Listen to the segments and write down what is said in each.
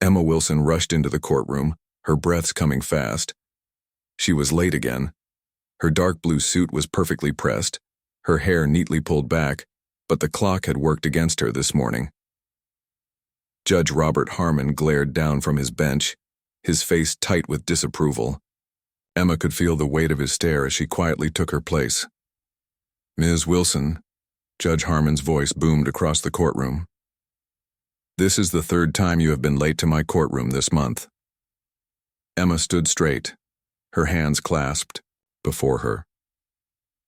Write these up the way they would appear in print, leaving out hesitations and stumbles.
Emma Wilson rushed into the courtroom, her breaths coming fast. She was late again. Her dark blue suit was perfectly pressed, her hair neatly pulled back, but the clock had worked against her this morning. Judge Robert Harmon glared down from his bench, his face tight with disapproval. Emma could feel the weight of his stare as she quietly took her place. "Ms. Wilson," Judge Harmon's voice boomed across the courtroom. "This is the third time you have been late to my courtroom this month." Emma stood straight, her hands clasped before her.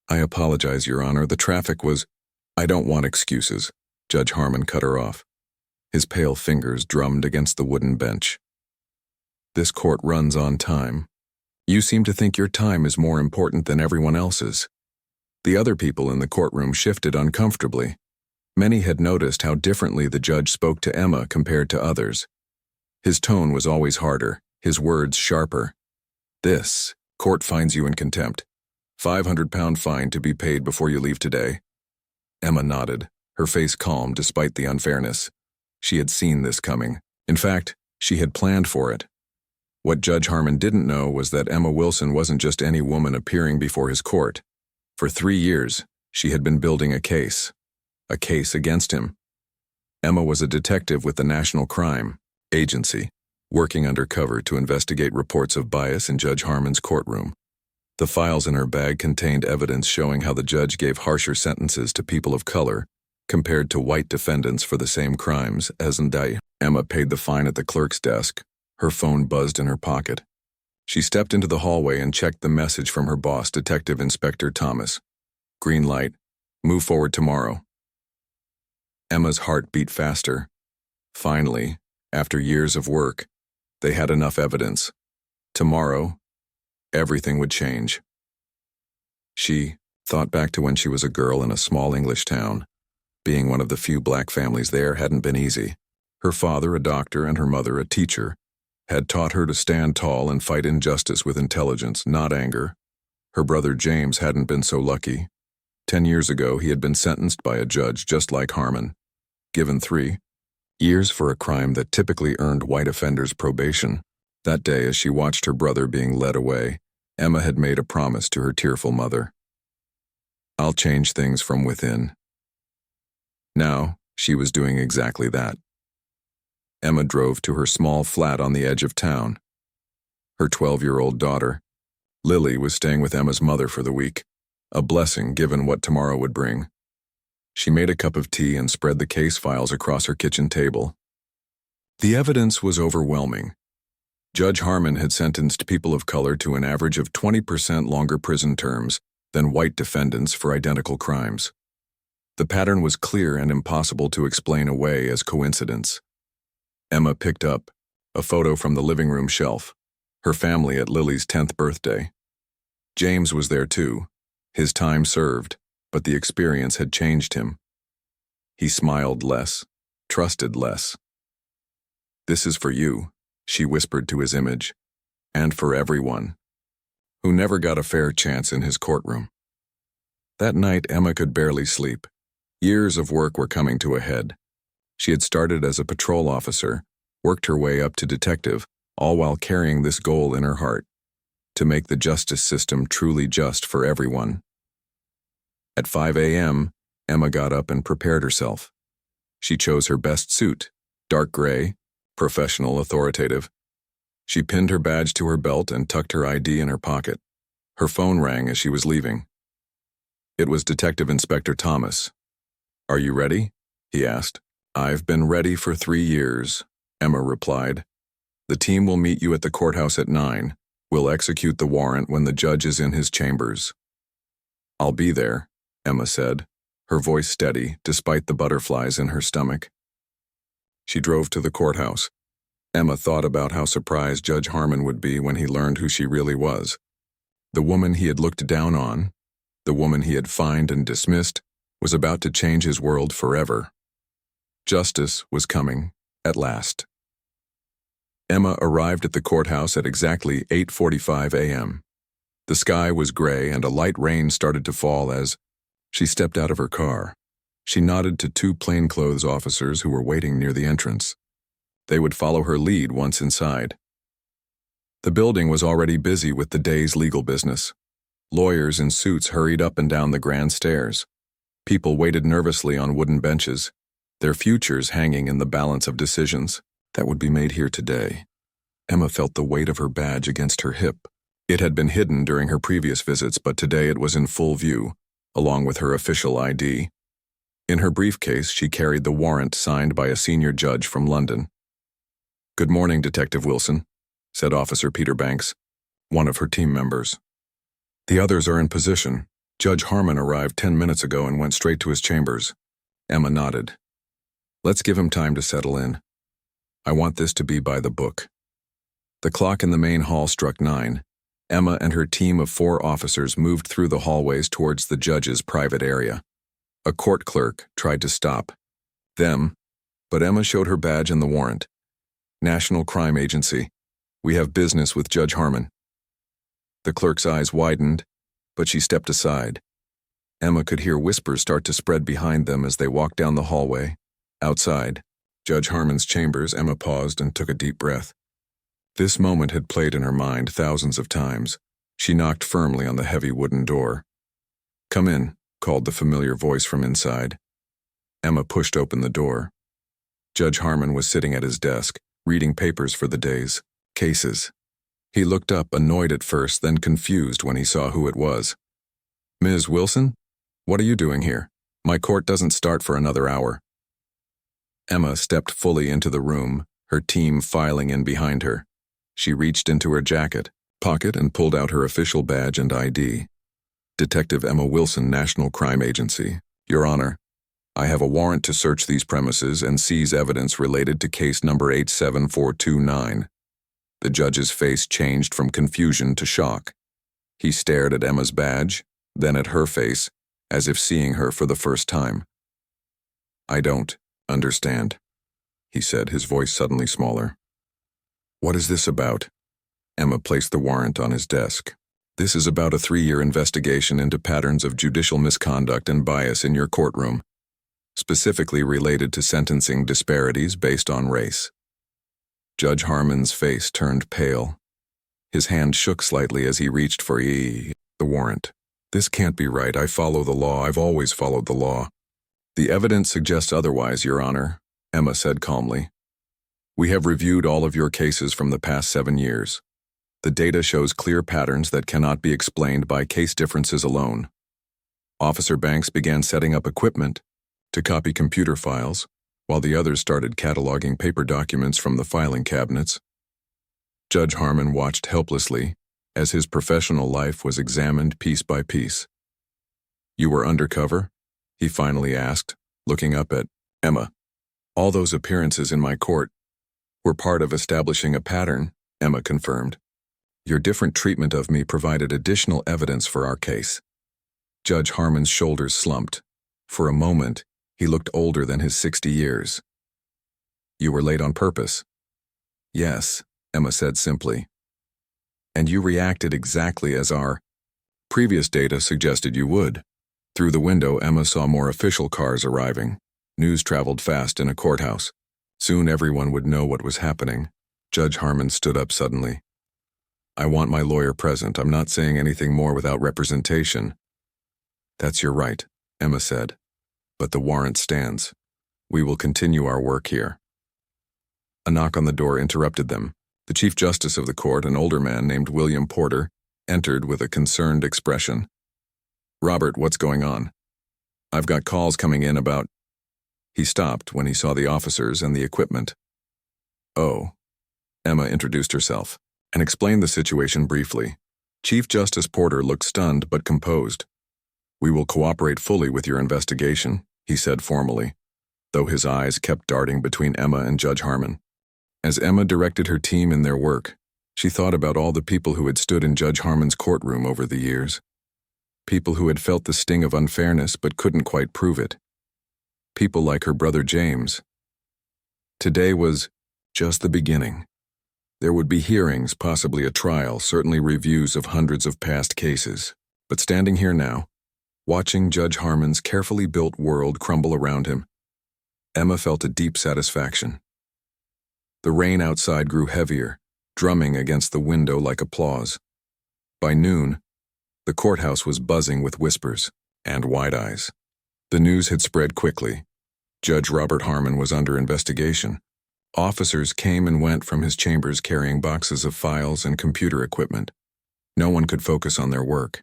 "I apologize, Your Honor. The traffic was—" "I don't want excuses," Judge Harmon cut her off. His pale fingers drummed against the wooden bench. "This court runs on time. You seem to think your time is more important than everyone else's." The other people in the courtroom shifted uncomfortably. Many had noticed how differently the judge spoke to Emma compared to others. His tone was always harder, his words sharper. "This court finds you in contempt. £500 fine to be paid before you leave today." Emma nodded, her face calm despite the unfairness. She had seen this coming. In fact, she had planned for it. What Judge Harmon didn't know was that Emma Wilson wasn't just any woman appearing before his court. For 3 years, she had been building a case against him. Emma was a detective with the National Crime Agency, working undercover to investigate reports of bias in Judge Harmon's courtroom. The files in her bag contained evidence showing how the judge gave harsher sentences to people of color compared to white defendants for the same crimes as indicted. Emma paid the fine at the clerk's desk. Her phone buzzed in her pocket. She stepped into the hallway and checked the message from her boss, Detective Inspector Thomas. "Green light. Move forward tomorrow." Emma's heart beat faster. Finally, after years of work, they had enough evidence. Tomorrow, everything would change. She thought back to when she was a girl in a small English town. Being one of the few black families there hadn't been easy. Her father, a doctor, and her mother, a teacher, had taught her to stand tall and fight injustice with intelligence, not anger. Her brother James hadn't been so lucky. 10 years ago, he had been sentenced by a judge just like Harmon, given 3 years for a crime that typically earned white offenders probation. That day, as she watched her brother being led away, Emma had made a promise to her tearful mother. "I'll change things from within." Now, she was doing exactly that. Emma drove to her small flat on the edge of town. Her 12-year-old daughter, Lily, was staying with Emma's mother for the week, a blessing given what tomorrow would bring. She made a cup of tea and spread the case files across her kitchen table. The evidence was overwhelming. Judge Harmon had sentenced people of color to an average of 20% longer prison terms than white defendants for identical crimes. The pattern was clear and impossible to explain away as coincidence. Emma picked up a photo from the living room shelf, her family at Lily's 10th birthday. James was there too, his time served, but the experience had changed him. He smiled less, trusted less. "This is for you," she whispered to his image, "and for everyone who never got a fair chance in his courtroom." That night, Emma could barely sleep. Years of work were coming to a head. She had started as a patrol officer, worked her way up to detective, all while carrying this goal in her heart: to make the justice system truly just for everyone. At 5 a.m., Emma got up and prepared herself. She chose her best suit, dark gray, professional, authoritative. She pinned her badge to her belt and tucked her ID in her pocket. Her phone rang as she was leaving. It was Detective Inspector Thomas. "Are you ready?" he asked. "I've been ready for 3 years," Emma replied. "The team will meet you at the courthouse at 9. We'll execute the warrant when the judge is in his chambers." "I'll be there," Emma said, her voice steady despite the butterflies in her stomach. She drove to the courthouse. Emma thought about how surprised Judge Harmon would be when he learned who she really was. The woman he had looked down on, the woman he had fined and dismissed, was about to change his world forever. Justice was coming, at last. Emma arrived at the courthouse at exactly 8:45 a.m. The sky was gray and a light rain started to fall as she stepped out of her car. She nodded to 2 plainclothes officers who were waiting near the entrance. They would follow her lead once inside. The building was already busy with the day's legal business. Lawyers in suits hurried up and down the grand stairs. People waited nervously on wooden benches, their futures hanging in the balance of decisions that would be made here today. Emma felt the weight of her badge against her hip. It had been hidden during her previous visits, but today it was in full view, along with her official ID. In her briefcase, she carried the warrant signed by a senior judge from London. "Good morning, Detective Wilson," said Officer Peter Banks, one of her team members. "The others are in position. Judge Harmon arrived 10 minutes ago and went straight to his chambers." Emma nodded. "Let's give him time to settle in. I want this to be by the book." The clock in the main hall struck 9. Emma and her team of 4 officers moved through the hallways towards the judge's private area. A court clerk tried to stop them, but Emma showed her badge and the warrant. "National Crime Agency. We have business with Judge Harmon." The clerk's eyes widened, but she stepped aside. Emma could hear whispers start to spread behind them as they walked down the hallway. Outside Judge Harmon's chambers, Emma paused and took a deep breath. This moment had played in her mind thousands of times. She knocked firmly on the heavy wooden door. "Come in," called the familiar voice from inside. Emma pushed open the door. Judge Harmon was sitting at his desk, reading papers for the day's cases. He looked up, annoyed at first, then confused when he saw who it was. "Ms. Wilson? What are you doing here? My court doesn't start for another hour." Emma stepped fully into the room, her team filing in behind her. She reached into her jacket pocket and pulled out her official badge and ID. "Detective Emma Wilson, National Crime Agency. Your Honor, I have a warrant to search these premises and seize evidence related to case number 87429. The judge's face changed from confusion to shock. He stared at Emma's badge, then at her face, as if seeing her for the first time. "I don't understand," he said, his voice suddenly smaller. "What is this about?" Emma placed the warrant on his desk. "This is about a 3-year investigation into patterns of judicial misconduct and bias in your courtroom, specifically related to sentencing disparities based on race." Judge Harmon's face turned pale. His hand shook slightly as he reached for the warrant. "This can't be right. I follow the law. I've always followed the law." "The evidence suggests otherwise, Your Honor," Emma said calmly. "We have reviewed all of your cases from the past 7 years. The data shows clear patterns that cannot be explained by case differences alone." Officer Banks began setting up equipment to copy computer files, while the others started cataloging paper documents from the filing cabinets. Judge Harmon watched helplessly as his professional life was examined piece by piece. "You were undercover?" he finally asked, looking up at Emma. "All those appearances in my court were part of establishing a pattern," Emma confirmed. "Your different treatment of me provided additional evidence for our case." Judge Harmon's shoulders slumped. For a moment, he looked older than his 60 years. "You were late on purpose?" "Yes," Emma said simply. "And you reacted exactly as our previous data suggested you would." Through the window, Emma saw more official cars arriving. News traveled fast in a courthouse. Soon everyone would know what was happening. Judge Harmon stood up suddenly. "I want my lawyer present. I'm not saying anything more without representation." "That's your right," Emma said. "But the warrant stands. We will continue our work here." A knock on the door interrupted them. The Chief Justice of the court, an older man named William Porter, entered with a concerned expression. "Robert, what's going on? I've got calls coming in about—" He stopped when he saw the officers and the equipment. "Oh." Emma introduced herself and explained the situation briefly. Chief Justice Porter looked stunned but composed. "We will cooperate fully with your investigation," he said formally, though his eyes kept darting between Emma and Judge Harmon. As Emma directed her team in their work, she thought about all the people who had stood in Judge Harmon's courtroom over the years. People who had felt the sting of unfairness but couldn't quite prove it. People like her brother James. Today was just the beginning. There would be hearings, possibly a trial, certainly reviews of hundreds of past cases. But standing here now, watching Judge Harmon's carefully built world crumble around him, Emma felt a deep satisfaction. The rain outside grew heavier, drumming against the window like applause. By noon, the courthouse was buzzing with whispers and wide eyes. The news had spread quickly. Judge Robert Harmon was under investigation. Officers came and went from his chambers carrying boxes of files and computer equipment. No one could focus on their work.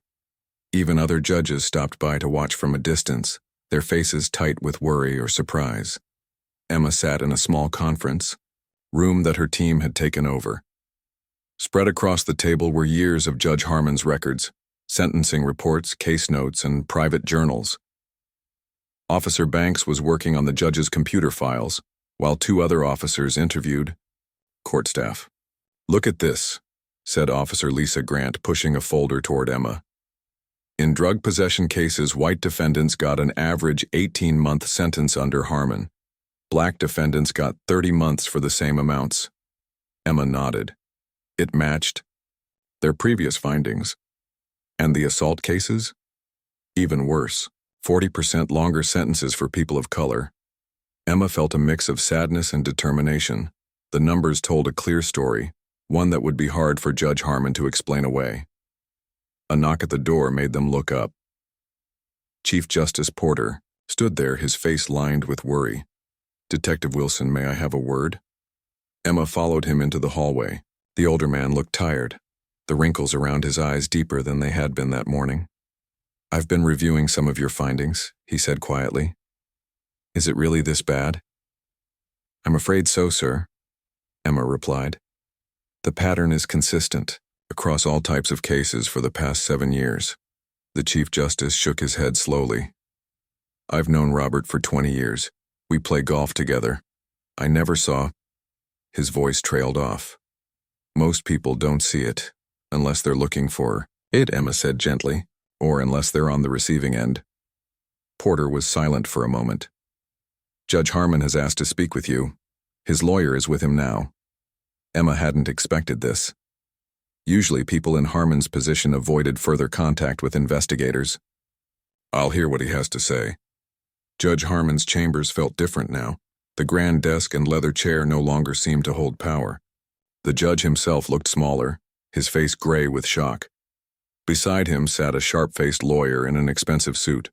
Even other judges stopped by to watch from a distance, their faces tight with worry or surprise. Emma sat in a small conference room that her team had taken over. Spread across the table were years of Judge Harmon's records, sentencing reports, case notes, and private journals. Officer Banks was working on the judge's computer files, while two other officers interviewed court staff. "Look at this," said Officer Lisa Grant, pushing a folder toward Emma. "In drug possession cases, white defendants got an average 18-month sentence under Harmon. Black defendants got 30 months for the same amounts." Emma nodded. It matched their previous findings. And the assault cases? Even worse, 40% longer sentences for people of color. Emma felt a mix of sadness and determination. The numbers told a clear story, one that would be hard for Judge Harmon to explain away. A knock at the door made them look up. Chief Justice Porter stood there, his face lined with worry. "Detective Wilson, may I have a word?" Emma followed him into the hallway. The older man looked tired, the wrinkles around his eyes deeper than they had been that morning. "I've been reviewing some of your findings," he said quietly. "Is it really this bad?" "I'm afraid so, sir," Emma replied. "The pattern is consistent across all types of cases for the past 7 years. The Chief Justice shook his head slowly. "I've known Robert for 20 years. We play golf together. I never saw—" His voice trailed off. "Most people don't see it, unless they're looking for it," Emma said gently, "or unless they're on the receiving end." Porter was silent for a moment. "Judge Harmon has asked to speak with you. His lawyer is with him now." Emma hadn't expected this. Usually people in Harmon's position avoided further contact with investigators. "I'll hear what he has to say." Judge Harmon's chambers felt different now. The grand desk and leather chair no longer seemed to hold power. The judge himself looked smaller, his face gray with shock. Beside him sat a sharp-faced lawyer in an expensive suit.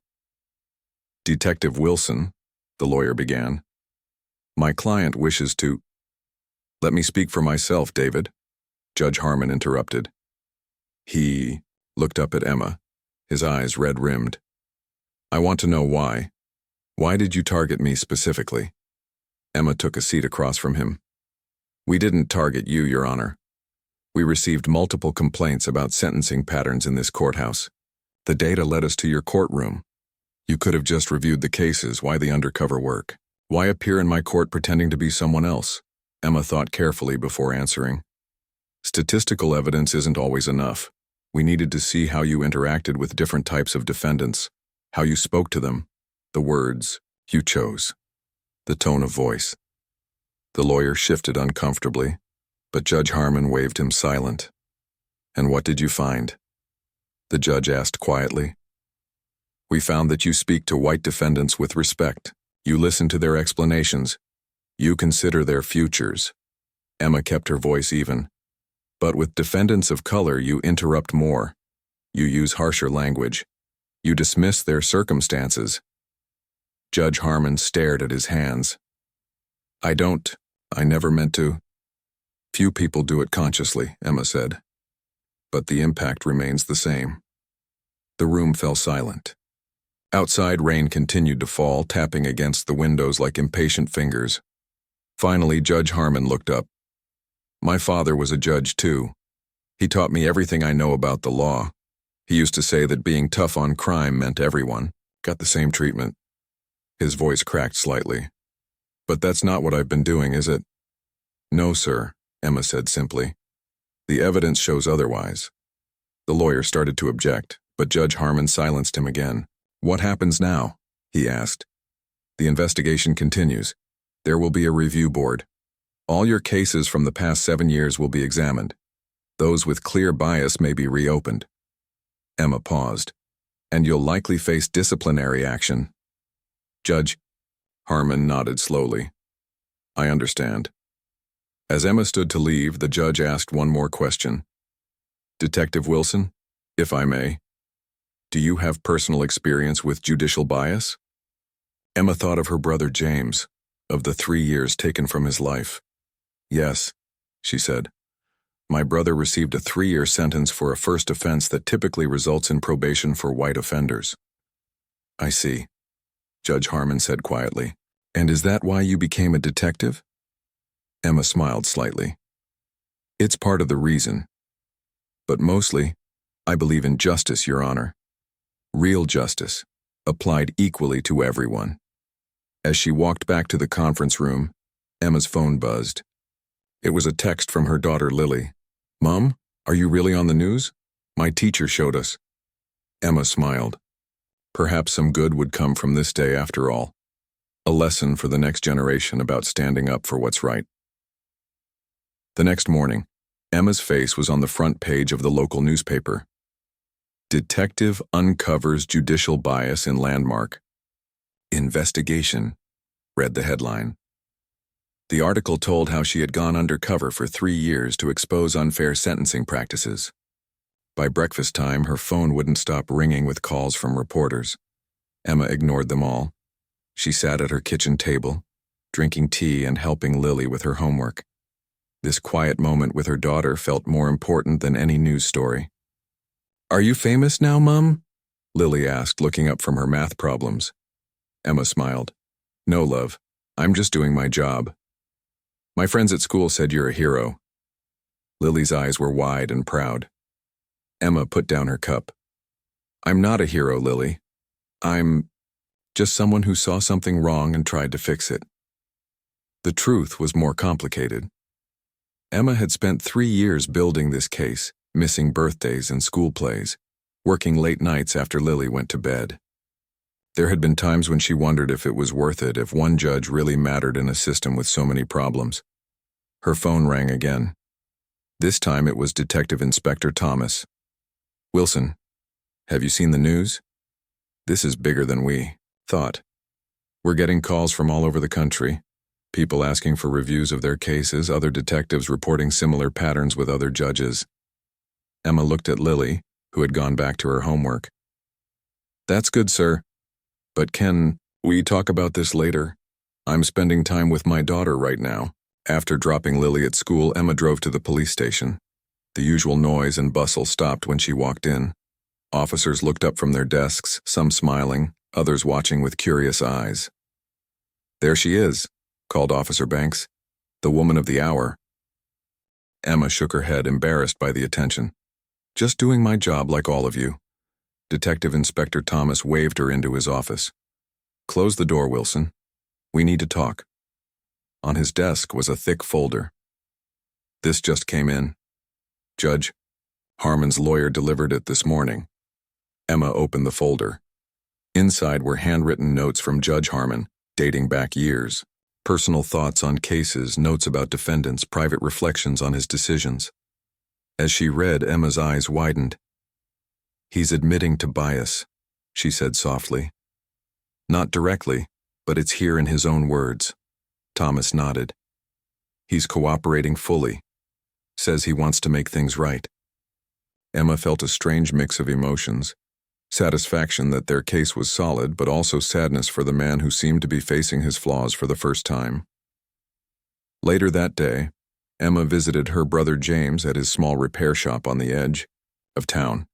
"Detective Wilson," the lawyer began. "My client wishes to—" "Let me speak for myself, David," Judge Harmon interrupted. He looked up at Emma, his eyes red-rimmed. "I want to know why. Why did you target me specifically?" Emma took a seat across from him. "We didn't target you, Your Honor. We received multiple complaints about sentencing patterns in this courthouse. The data led us to your courtroom. You could have just reviewed the cases. Why the undercover work? Why appear in my court pretending to be someone else?" Emma thought carefully before answering. "Statistical evidence isn't always enough. We needed to see how you interacted with different types of defendants, how you spoke to them, the words you chose, the tone of voice." The lawyer shifted uncomfortably, but Judge Harmon waved him silent. "And what did you find?" the judge asked quietly. "We found that you speak to white defendants with respect. You listen to their explanations. You consider their futures." Emma kept her voice even. "But with defendants of color, you interrupt more. You use harsher language. You dismiss their circumstances." Judge Harmon stared at his hands. I never meant to." "Few people do it consciously," Emma said. "But the impact remains the same." The room fell silent. Outside, rain continued to fall, tapping against the windows like impatient fingers. Finally, Judge Harmon looked up. "My father was a judge too. He taught me everything I know about the law. He used to say that being tough on crime meant everyone got the same treatment." His voice cracked slightly. "But that's not what I've been doing, is it?" "No, sir," Emma said simply. "The evidence shows otherwise." The lawyer started to object, but Judge Harmon silenced him again. "What happens now?" he asked. "The investigation continues. There will be a review board. All your cases from the past 7 years will be examined. Those with clear bias may be reopened." Emma paused. "And you'll likely face disciplinary action." Judge Harmon nodded slowly. "I understand." As Emma stood to leave, the judge asked one more question. Detective Wilson, if I may, do you have personal experience with judicial bias? Emma thought of her brother James, of the 3 years taken from his life. Yes, she said. My brother received a 3-year sentence for a first offense that typically results in probation for white offenders. I see, Judge Harmon said quietly. And is that why you became a detective? Emma smiled slightly. It's part of the reason. But mostly, I believe in justice, Your Honor. Real justice, applied equally to everyone. As she walked back to the conference room, Emma's phone buzzed. It was a text from her daughter Lily. Mom, are you really on the news? My teacher showed us. Emma smiled. Perhaps some good would come from this day after all. A lesson for the next generation about standing up for what's right. The next morning, Emma's face was on the front page of the local newspaper. Detective uncovers judicial bias in landmark. Investigation, read the headline. The article told how she had gone undercover for 3 years to expose unfair sentencing practices. By breakfast time, her phone wouldn't stop ringing with calls from reporters. Emma ignored them all. She sat at her kitchen table, drinking tea and helping Lily with her homework. This quiet moment with her daughter felt more important than any news story. Are you famous now, Mum? Lily asked, looking up from her math problems. Emma smiled. No, love. I'm just doing my job. My friends at school said you're a hero. Lily's eyes were wide and proud. Emma put down her cup. I'm not a hero, Lily. I'm just someone who saw something wrong and tried to fix it. The truth was more complicated. Emma had spent 3 years building this case, missing birthdays and school plays, working late nights after Lily went to bed. There had been times when she wondered if it was worth it, if one judge really mattered in a system with so many problems. Her phone rang again. This time it was Detective Inspector Thomas. Wilson, have you seen the news? This is bigger than we thought. We're getting calls from all over the country. People asking for reviews of their cases, other detectives reporting similar patterns with other judges. Emma looked at Lily, who had gone back to her homework. That's good, sir. But can we talk about this later? I'm spending time with my daughter right now. After dropping Lily at school, Emma drove to the police station. The usual noise and bustle stopped when she walked in. Officers looked up from their desks, some smiling, others watching with curious eyes. There she is, called Officer Banks, the woman of the hour. Emma shook her head, embarrassed by the attention. Just doing my job like all of you. Detective Inspector Thomas waved her into his office. Close the door, Wilson. We need to talk. On his desk was a thick folder. This just came in. Judge, Harmon's lawyer delivered it this morning. Emma opened the folder. Inside were handwritten notes from Judge Harmon, dating back years. Personal thoughts on cases, notes about defendants, private reflections on his decisions. As she read, Emma's eyes widened. He's admitting to bias, she said softly. Not directly, but it's here in his own words. Thomas nodded. He's cooperating fully. Says he wants to make things right. Emma felt a strange mix of emotions. Satisfaction that their case was solid, but also sadness for the man who seemed to be facing his flaws for the first time. Later that day, Emma visited her brother James at his small repair shop on the edge of town.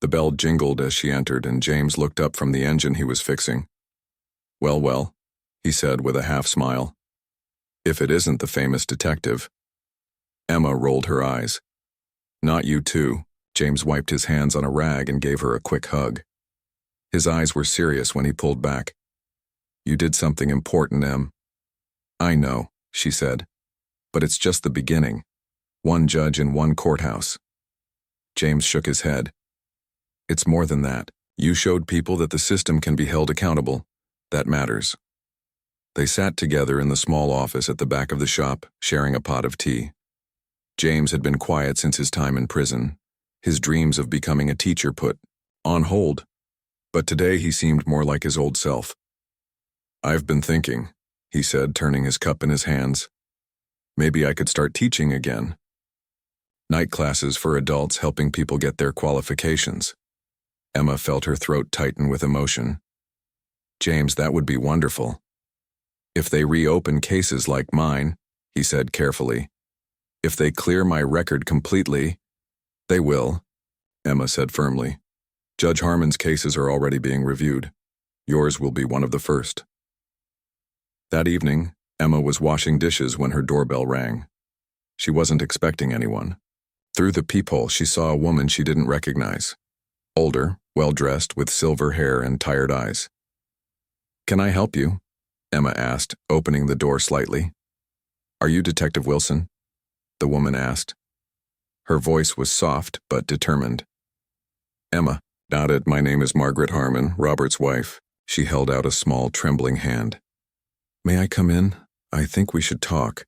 The bell jingled as she entered, and James looked up from the engine he was fixing. Well, he said with a half-smile. If it isn't the famous detective. Emma rolled her eyes. Not you too. James wiped his hands on a rag and gave her a quick hug. His eyes were serious when he pulled back. You did something important, Em. I know, she said. But it's just the beginning. One judge in one courthouse. James shook his head. It's more than that. You showed people that the system can be held accountable. That matters. They sat together in the small office at the back of the shop, sharing a pot of tea. James had been quiet since his time in prison, his dreams of becoming a teacher put on hold. But today he seemed more like his old self. I've been thinking, he said, turning his cup in his hands. Maybe I could start teaching again. Night classes for adults helping people get their qualifications. Emma felt her throat tighten with emotion. James, that would be wonderful. If they reopen cases like mine, he said carefully. If they clear my record completely, they will, Emma said firmly. Judge Harmon's cases are already being reviewed. Yours will be one of the first. That evening, Emma was washing dishes when her doorbell rang. She wasn't expecting anyone. Through the peephole, she saw a woman she didn't recognize. Older, well-dressed, with silver hair and tired eyes. "Can I help you?" Emma asked, opening the door slightly. "Are you Detective Wilson?" the woman asked. Her voice was soft but determined. Emma nodded. "My name is Margaret Harmon, Robert's wife." She held out a small, trembling hand. "May I come in? I think we should talk."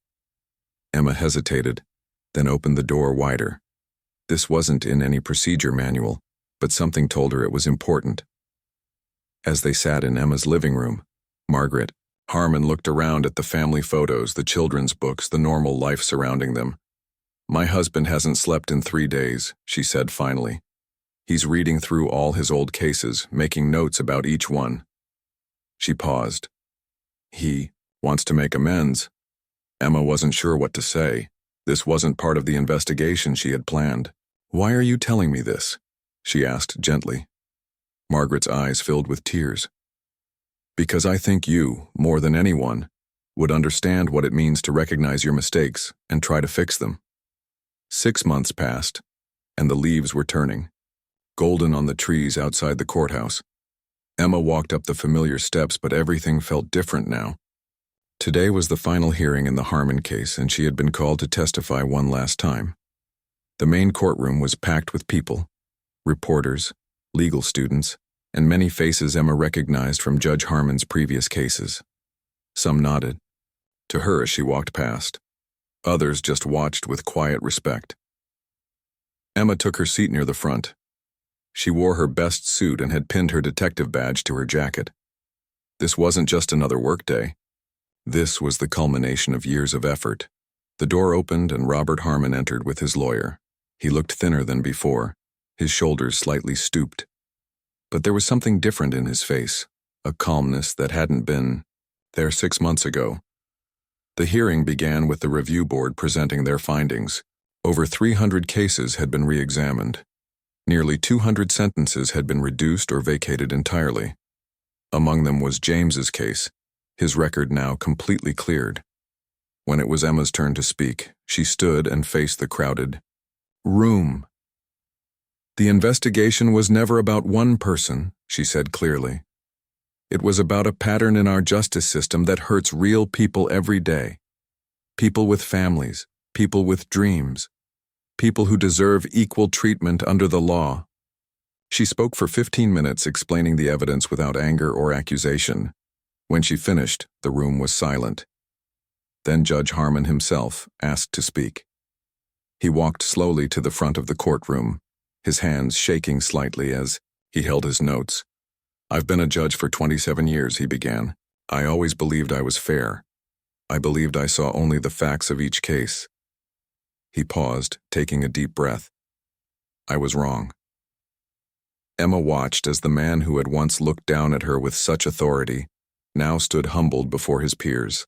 Emma hesitated, then opened the door wider. This wasn't in any procedure manual, but something told her it was important. As they sat in Emma's living room, Margaret Harmon looked around at the family photos, the children's books, the normal life surrounding them. "My husband hasn't slept in 3 days," she said finally. "He's reading through all his old cases, making notes about each one." She paused. "He wants to make amends." Emma wasn't sure what to say. This wasn't part of the investigation she had planned. "Why are you telling me this?" she asked gently. Margaret's eyes filled with tears. "Because I think you, more than anyone, would understand what it means to recognize your mistakes and try to fix them." 6 months passed, and the leaves were turning, golden on the trees outside the courthouse. Emma walked up the familiar steps, but everything felt different now. Today was the final hearing in the Harmon case, and she had been called to testify one last time. The main courtroom was packed with people, reporters, legal students, and many faces Emma recognized from Judge Harmon's previous cases. Some nodded to her as she walked past. Others just watched with quiet respect. Emma took her seat near the front. She wore her best suit and had pinned her detective badge to her jacket. This wasn't just another workday. This was the culmination of years of effort. The door opened and Robert Harmon entered with his lawyer. He looked thinner than before, his shoulders slightly stooped. But there was something different in his face, a calmness that hadn't been there 6 months ago. The hearing began with the review board presenting their findings. Over 300 cases had been re-examined. Nearly 200 sentences had been reduced or vacated entirely. Among them was James's case, his record now completely cleared. When it was Emma's turn to speak, she stood and faced the crowded room. "The investigation was never about one person," she said clearly. "It was about a pattern in our justice system that hurts real people every day. People with families, people with dreams, people who deserve equal treatment under the law." She spoke for 15 minutes, explaining the evidence without anger or accusation. When she finished, the room was silent. Then Judge Harmon himself asked to speak. He walked slowly to the front of the courtroom, his hands shaking slightly as he held his notes. "I've been a judge for 27 years, he began. "I always believed I was fair. I believed I saw only the facts of each case." He paused, taking a deep breath. "I was wrong." Emma watched as the man who had once looked down at her with such authority now stood humbled before his peers.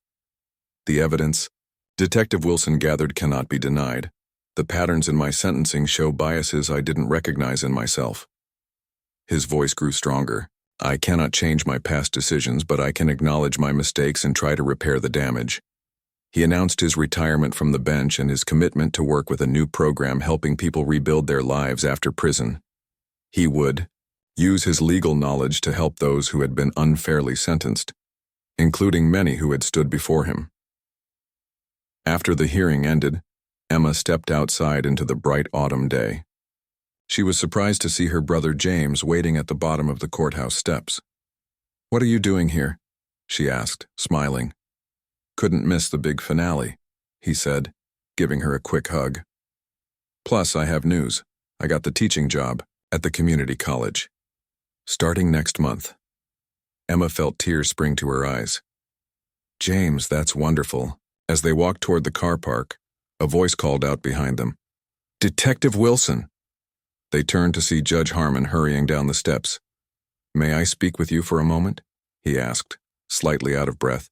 "The evidence Detective Wilson gathered cannot be denied. The patterns in my sentencing show biases I didn't recognize in myself." His voice grew stronger. "I cannot change my past decisions, but I can acknowledge my mistakes and try to repair the damage." He announced his retirement from the bench and his commitment to work with a new program helping people rebuild their lives after prison. He would use his legal knowledge to help those who had been unfairly sentenced, including many who had stood before him. After the hearing ended, Emma stepped outside into the bright autumn day. She was surprised to see her brother James waiting at the bottom of the courthouse steps. "What are you doing here?" she asked, smiling. "Couldn't miss the big finale," he said, giving her a quick hug. "Plus, I have news. I got the teaching job at the community college. Starting next month." Emma felt tears spring to her eyes. "James, that's wonderful." As they walked toward the car park, a voice called out behind them, "Detective Wilson!" They turned to see Judge Harmon hurrying down the steps. "May I speak with you for a moment?" he asked, slightly out of breath.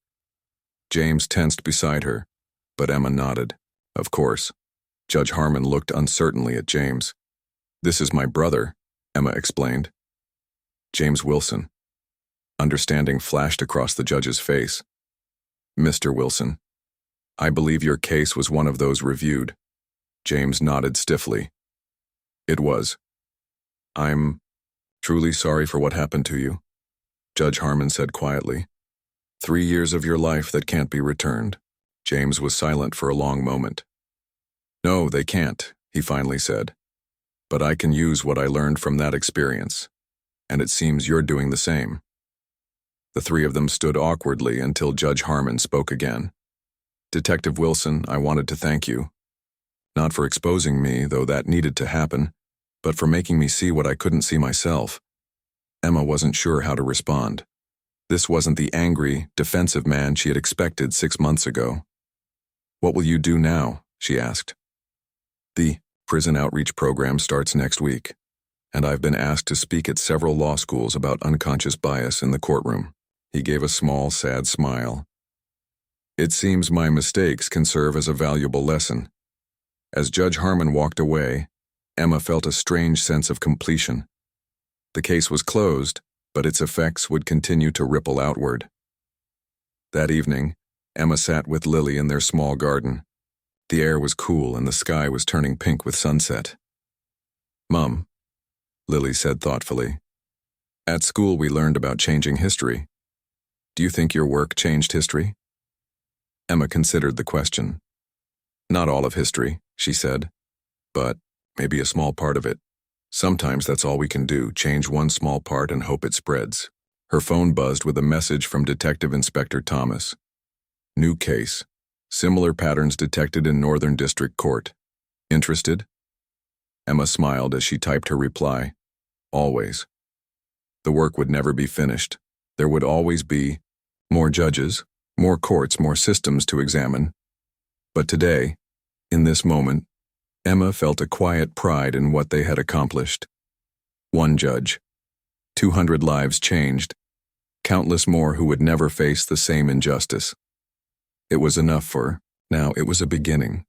James tensed beside her, but Emma nodded. "Of course." Judge Harmon looked uncertainly at James. "This is my brother," Emma explained. "James Wilson." Understanding flashed across the judge's face. "Mr. Wilson, I believe your case was one of those reviewed." James nodded stiffly. "It was. I'm truly sorry for what happened to you," Judge Harmon said quietly. 3 years of your life that can't be returned." James was silent for a long moment. "No, they can't," he finally said. "But I can use what I learned from that experience. And it seems you're doing the same." The three of them stood awkwardly until Judge Harmon spoke again. "Detective Wilson, I wanted to thank you. Not for exposing me, though that needed to happen, but for making me see what I couldn't see myself." Emma wasn't sure how to respond. This wasn't the angry, defensive man she had expected 6 months ago. "What will you do now?" she asked. "The prison outreach program starts next week, and I've been asked to speak at several law schools about unconscious bias in the courtroom." He gave a small, sad smile. "It seems my mistakes can serve as a valuable lesson." As Judge Harmon walked away, Emma felt a strange sense of completion. The case was closed, but its effects would continue to ripple outward. That evening, Emma sat with Lily in their small garden. The air was cool and the sky was turning pink with sunset. "Mom," Lily said thoughtfully, "at school we learned about changing history. Do you think your work changed history?" Emma considered the question. "Not all of history," she said, "but maybe a small part of it. Sometimes that's all we can do, change one small part and hope it spreads." Her phone buzzed with a message from Detective Inspector Thomas. "New case. Similar patterns detected in Northern District Court. Interested?" Emma smiled as she typed her reply. "Always." The work would never be finished. There would always be more judges, more courts, more systems to examine. But today, in this moment, Emma felt a quiet pride in what they had accomplished. 1 judge, 200 lives changed, countless more who would never face the same injustice. It was enough for now. It was a beginning.